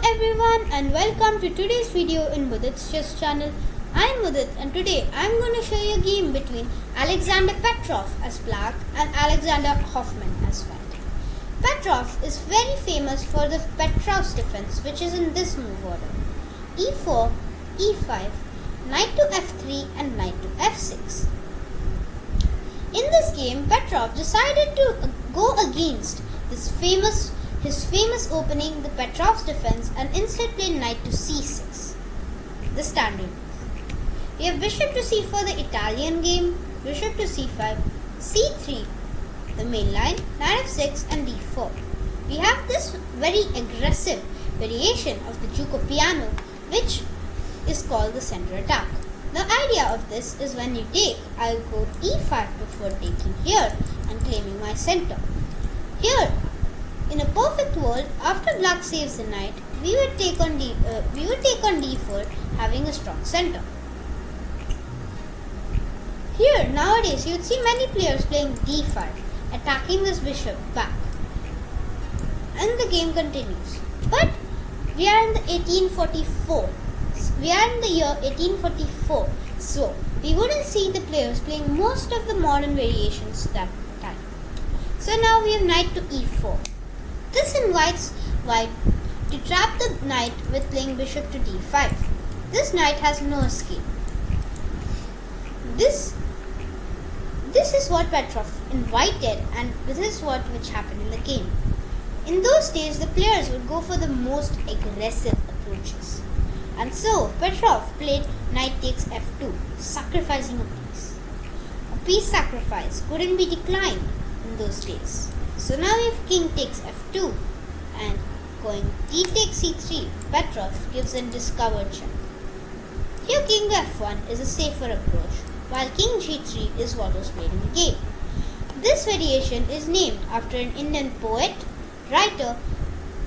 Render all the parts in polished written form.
everyone and welcome to today's video in Mudit's chess channel. I am Mudit and today I am going to show you a game between Alexander Petrov as black and Alexander Hofman as white. Petrov is very famous for the Petrov's defense, which is in this move order: e4, e5, knight to f3 and knight to f6. In this game, Petrov decided to go against his famous opening, the Petrov's defense, and instead played knight to c6, the standard move. We have bishop to c4, the Italian game, bishop to c5, c3, the main line, knight f6 and d4. We have this very aggressive variation of the Duke of Piano, which is called the center attack. The idea of this is when you take, I'll go e5 before taking here and claiming my center. Here, in a perfect world, after black saves the knight, we would take on d4, having a strong center. Here, nowadays, you would see many players playing d5, attacking this bishop back, and the game continues. But we are in the 1844. We are in the year 1844, so we wouldn't see the players playing most of the modern variations that time. So now we have knight to e4. This invites white to trap the knight with playing bishop to d5. This knight has no escape. This is what Petrov invited, and this is which happened in the game. In those days, the players would go for the most aggressive approaches. And so, Petrov played knight takes f2, sacrificing a piece. A piece sacrifice couldn't be declined in those days. So now we have king takes f2 and going d takes c3, Petrov gives a discovered check. Here king f1 is a safer approach, while king g3 is what was played in the game. This variation is named after an Indian poet, writer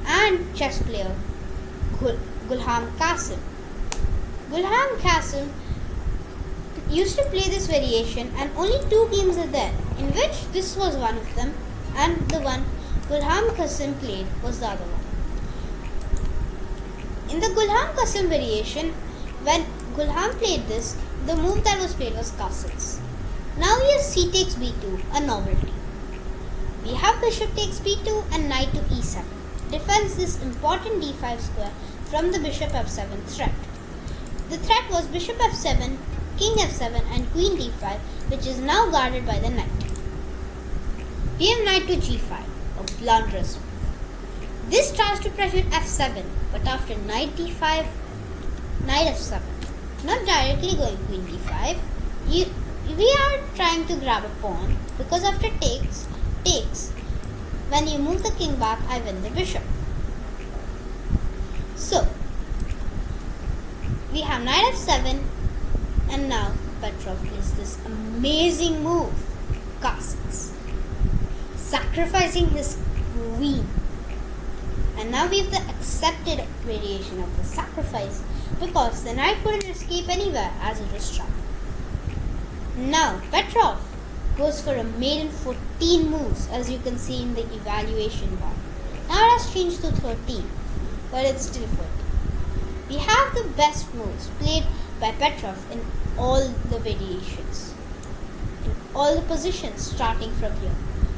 and chess player, Gulham Qasim. Gulham Qasim used to play this variation, and only 2 games are there, in which this was one of them, and the one Gulham Qasim played was the other one. In the Gulham Qasim variation, when Gulham played this, the move that was played was castles. Now we have c takes b2, a novelty. We have bishop takes b2 and knight to e7. Defends this important d5 square from the bishop f7 threat. The threat was bishop f7, king f7 and queen d5, which is now guarded by the knight. We have knight to g5, a blunderous move. This tries to pressure f7, but after knight d5, knight f7, not directly going queen d5, we are trying to grab a pawn, because after takes, when you move the king back, I win the bishop. So, we have knight f7, and now Petrov plays this amazing move, castles, sacrificing his queen. And now we have the accepted variation of the sacrifice, because the knight couldn't escape anywhere as it was trapped. Now Petrov goes for a maiden 14 moves, as you can see in the evaluation bar. Now it has changed to 13, but it's still 14. We have the best moves played by Petrov in all the variations, in all the positions starting from here.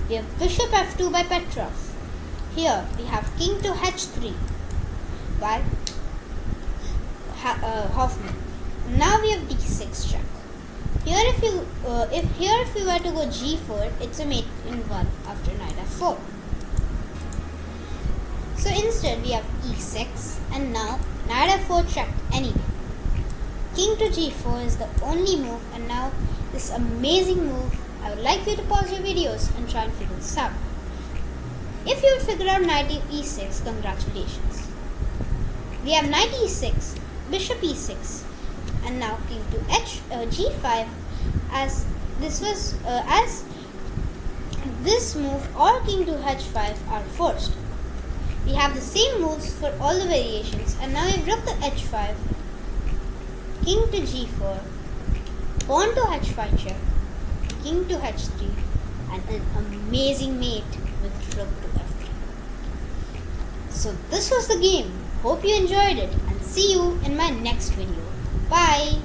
We have bishop f2 by Petrov. Here we have king to h3 by Hofman. Now we have d6 check. Here if we were to go g4, it's a mate in 1 after knight f4. So instead we have e6, and now knight f4 checked anyway. King to g4 is the only move, and now this amazing move, I would like you to pause your videos and try and figure this out. If you would figure out knight e6, congratulations. We have knight e6, bishop e6, and now king to g5, as this move or king to h5 are forced. We have the same moves for all the variations, and now we have rook to h5, king to g4, pawn to h5 check, king to h3, and an amazing mate with rook to f3. So this was the game. Hope you enjoyed it and see you in my next video. Bye.